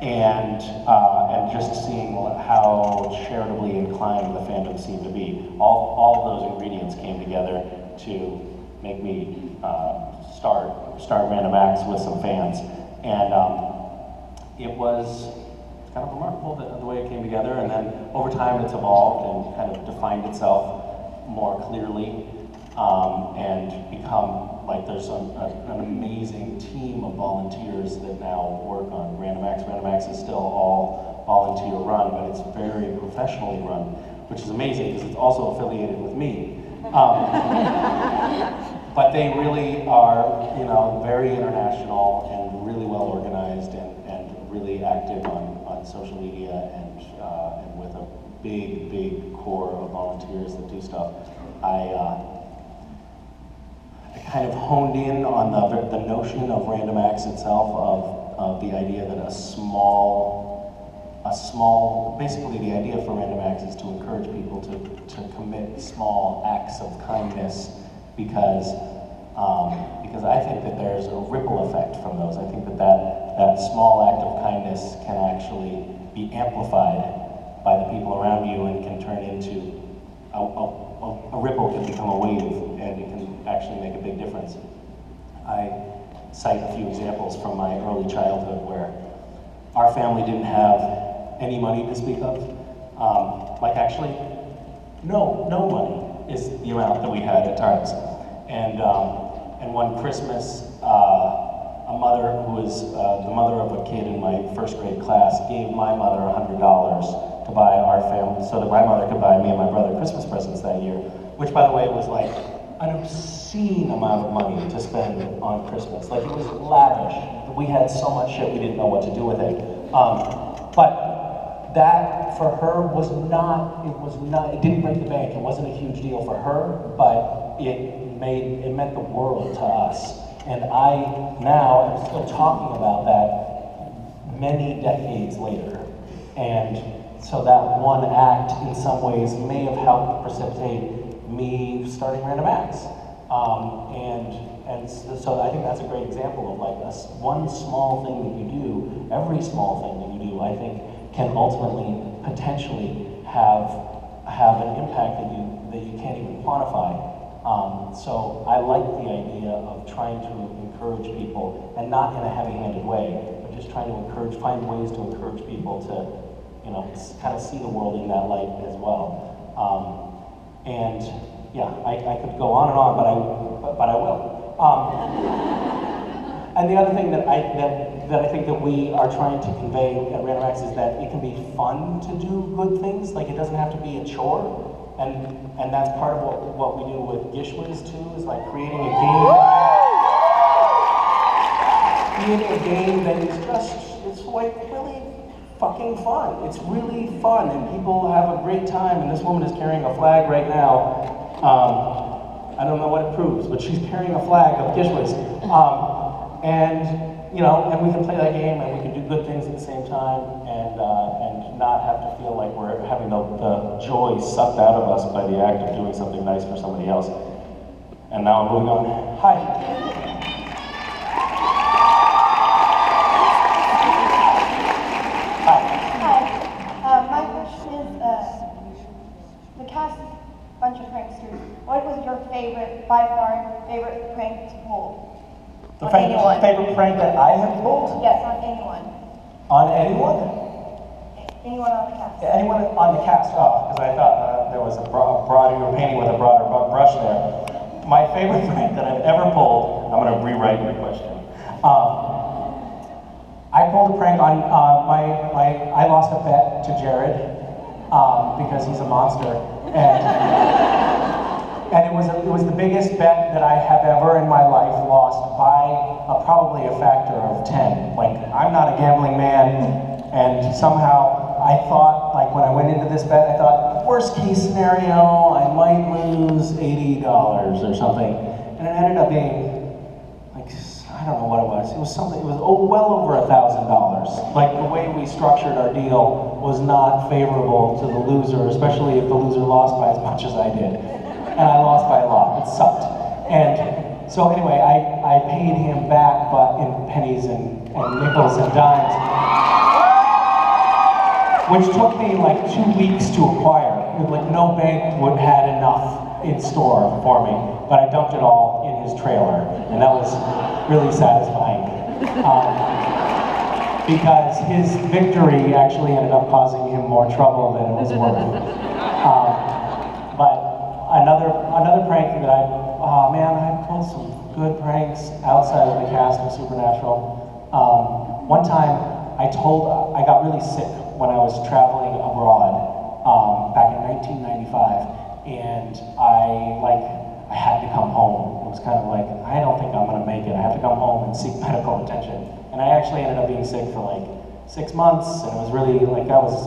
and just seeing how charitably inclined the fandom seemed to be. All of those ingredients came together to make me start Random Acts with some fans. And it was kind of remarkable the way it came together, and then over time it's evolved and kind of defined itself more clearly, and become like there's an amazing team of volunteers that now work on Random Acts. Random Acts is still all volunteer run, but it's very professionally run, which is amazing because it's also affiliated with me. But they really are, you know, very international and really well organized and really active on social media and with a big core of volunteers that do stuff. I kind of honed in on the notion of Random Acts itself, of the idea that a small, basically the idea for Random Acts is to encourage people to commit small acts of kindness, because I think that there's a ripple effect from those. I think that small act of kindness can actually be amplified by the people around you and can turn into a ripple, can become a wave, and it can actually make a big difference. I cite a few examples from my early childhood where our family didn't have any money to speak of. Like actually, no money is the amount that we had at times. And one Christmas, a mother who was the mother of a kid in my first grade class gave my mother $100 to buy our family, so that my mother could buy me and my brother Christmas presents that year, which by the way was like an obscene amount of money to spend on Christmas. Like, it was lavish. We had so much shit we didn't know what to do with it. But that for her was not, it didn't break the bank. It wasn't a huge deal for her, but it meant the world to us. And I now am still talking about that many decades later. And so that one act in some ways may have helped precipitate me starting Random Acts. And so I think that's a great example of like one small thing that you do, every small thing that you do, I think can ultimately, potentially have an impact that you can't even quantify. So I like the idea of trying to encourage people, and not in a heavy-handed way, but just trying to find ways to encourage people to, you know, kind of see the world in that light as well. And yeah, I could go on and on, but I will. And the other thing that I think that we are trying to convey at Random Acts is that it can be fun to do good things. Like, it doesn't have to be a chore. And that's part of what we do with GISHWHES too, is like creating a game that is just, it's like really fucking fun. It's really fun, and people have a great time. And this woman is carrying a flag right now. I don't know what it proves, but she's carrying a flag of GISHWHES. And you know, and we can play that game, and we can do good things at the same time, and not have to feel like we're having the joy sucked out of us by the act of doing something nice for somebody else. And now I'm moving on. Hi. My question is, the cast is a bunch of pranksters. What was your by far favorite prank to pull? The favorite prank that I have pulled? Yes, on anyone. On anyone? Anyone on the cast. Yeah, anyone on the cast, because I thought there was a broad, you were painting with a broader brush there. My favorite prank that I've ever pulled, I'm going to rewrite your question. I pulled a prank on I lost a bet to Jared because he's a monster, and it was the biggest bet that I have ever in my life lost by probably a factor of 10. Like, I'm not a gambling man, and somehow I thought, like, when I went into this bet, I thought, worst case scenario, I might lose $80 or something, and it ended up being like, I don't know what it was. It was something. It was well over $1,000. Like, the way we structured our deal was not favorable to the loser, especially if the loser lost by as much as I did. And I lost by a lot. It sucked. And so anyway, I paid him back, but in pennies and nickels and dimes. which took me like 2 weeks to acquire. Like no bank would had enough in store for me, but I dumped it all in his trailer, and that was really satisfying. Because his victory actually ended up causing him more trouble than it was worth. But another prank that oh man, I pulled some good pranks outside of the cast of Supernatural. One time, I got really sick when I was traveling abroad back in 1995, and I had to come home. It was kind of like, I don't think I'm gonna make it. I have to come home and seek medical attention. And I actually ended up being sick for like 6 months, and it was really like, I was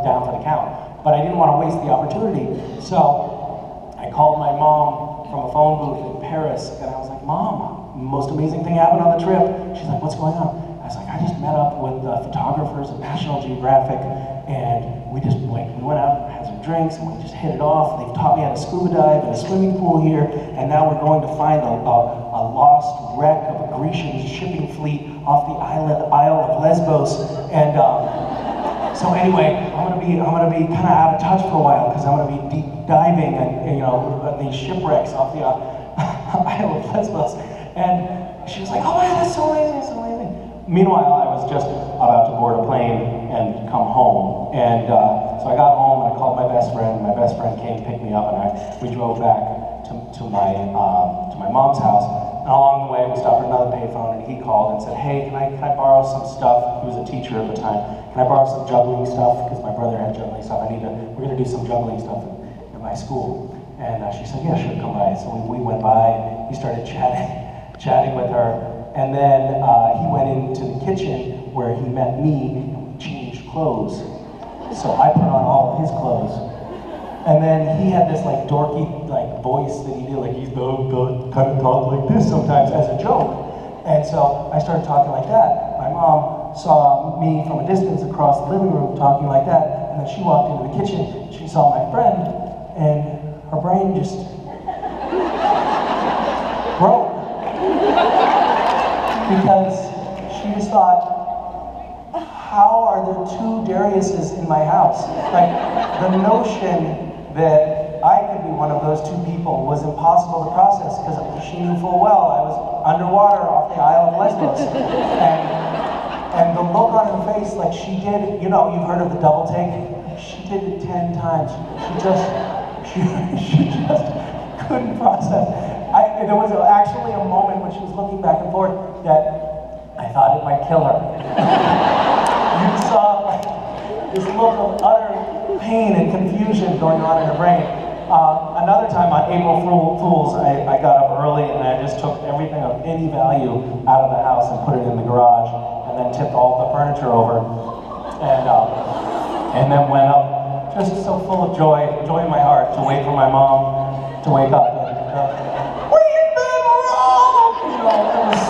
down for the count. But I didn't want to waste the opportunity, so I called my mom from a phone booth in Paris, and I was like, Mom, most amazing thing happened on the trip. She's like, what's going on? I was like, I just met up with the photographers of National Geographic, and we went out, had some drinks, and we just hit it off. They've taught me how to scuba dive in a swimming pool here, and now we're going to find a lost wreck of a Grecian shipping fleet off the Isle of Lesbos. And so anyway, I'm gonna be kind of out of touch for a while because I'm gonna be deep diving and these shipwrecks off the Isle of Lesbos. And she was like, oh man, that's so amazing, so amazing. Meanwhile, I was just about to board a plane and come home. And so I got home and I called my best friend. My best friend came, picked me up, and we drove back to my mom's house. And along the way, we stopped at another payphone, and he called and said, hey, can I borrow some stuff? He was a teacher at the time. Can I borrow some juggling stuff? Because my brother had juggling stuff. We're gonna do some juggling stuff in my school. And she said, yeah, sure, come by. So we went by, he started chatting with her. And then he went into the kitchen where he met me, and we changed clothes. So I put on all of his clothes. And then he had this like dorky voice that he did, like he's kind of talk like this sometimes as a joke. And so I started talking like that. My mom saw me from a distance across the living room talking like that, and then she walked into the kitchen, she saw my friend, and her brain just broke. Because she just thought, how are there two Dariuses in my house? Like, the notion that I could be one of those two people was impossible to process because she knew full well I was underwater off the Isle of Lesbos. And the look on her face, like she did, you've heard of the double take? She did it 10 times. She just couldn't process. There was actually a moment when she was looking back and forth that I thought it might kill her. You saw this look of utter pain and confusion going on in her brain. Another time on April Fools, I got up early and I just took everything of any value out of the house and put it in the garage, and then tipped all the furniture over, and then went up just so full of joy in my heart to wait for my mom to wake up. We've been wrong! It was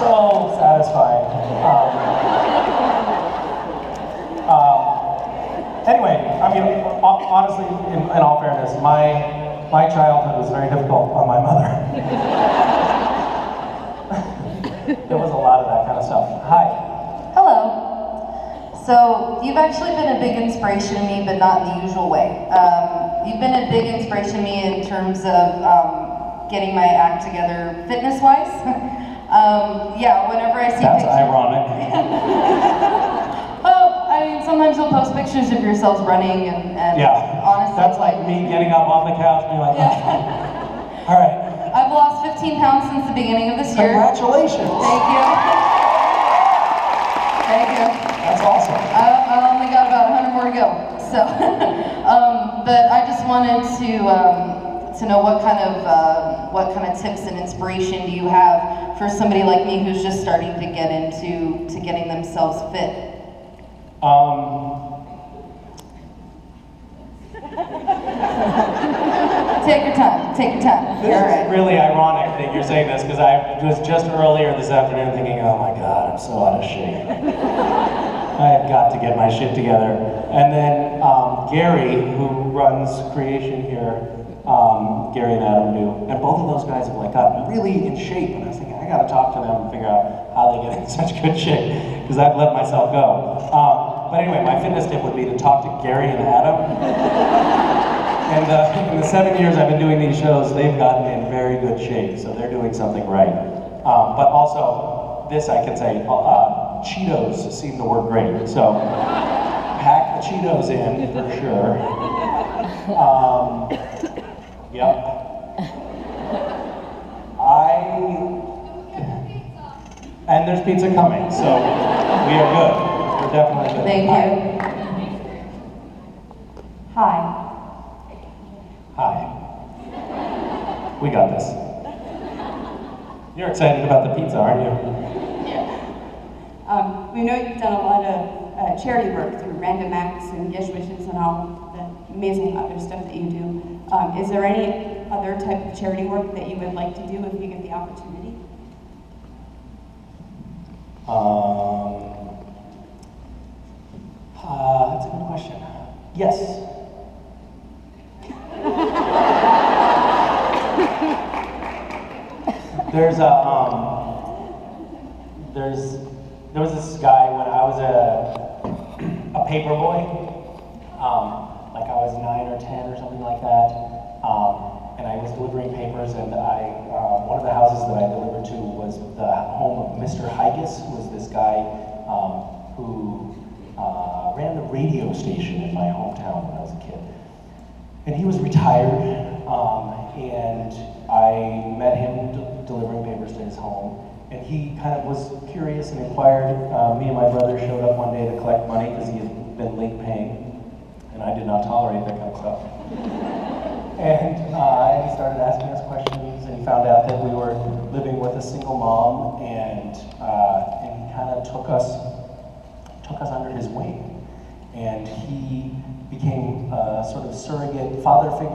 so satisfying. Anyway, I mean, honestly, in all fairness, my childhood was very difficult on my mother. There was a lot of that kind of stuff. Hi. Hello. So, you've actually been a big inspiration to me, but not in the usual way. You've been a big inspiration to me in terms of getting my act together fitness-wise. Yeah, whenever I see That's pictures... ironic. I mean, sometimes you'll post pictures of yourselves running and yeah, honestly... That's like me getting up off the couch and being like, yeah. All right. I've lost 15 pounds since the beginning of this year. Congratulations. Thank you. Thank you. That's awesome. I only got about 100 more to go. So, but I just wanted to know what kind of tips and inspiration do you have for somebody like me who's just starting to get into getting themselves fit? Take your time. Take your time. This is really ironic that you're saying this because I was just earlier this afternoon thinking, oh my God, I'm so out of shape. I have got to get my shit together. And then Gary, who runs creation here, Gary and Adam do, and both of those guys have gotten really in shape. And I was thinking, I got to talk to them and figure out how they get in such good shape because I've let myself go. But anyway, my fitness tip would be to talk to Gary and Adam. And in the 7 years I've been doing these shows, they've gotten in very good shape, so they're doing something right. But also, this I can say, Cheetos seem to work great. So, pack the Cheetos in for sure. Yep. And there's pizza coming, so we are good. We're definitely good. Thank you. Hi. Hi. We got this. You're excited about the pizza, aren't you? Yeah. We know you've done a lot of charity work through Random Acts and GISHWHES and all the amazing other stuff that you do. Is there any other type of charity work that you would like to do if you get the opportunity? That's a good question. Yes. There was this guy when I was a paper boy, like I was 9 or 10 or something like that, and I was delivering papers, and one of the houses that I delivered to was the home of Mr. GISHWHES, who was this guy who ran the radio station in my hometown when I was a kid. And he was retired, and I met him delivering papers to his home. And he kind of was curious and inquired. Me and my brother showed up one day to collect money because he had been late paying, and I did not tolerate that kind of stuff. And he started asking us questions, and he found out that we were living with a single mom, and he kind of took us under his wing. And he became a sort of surrogate father figure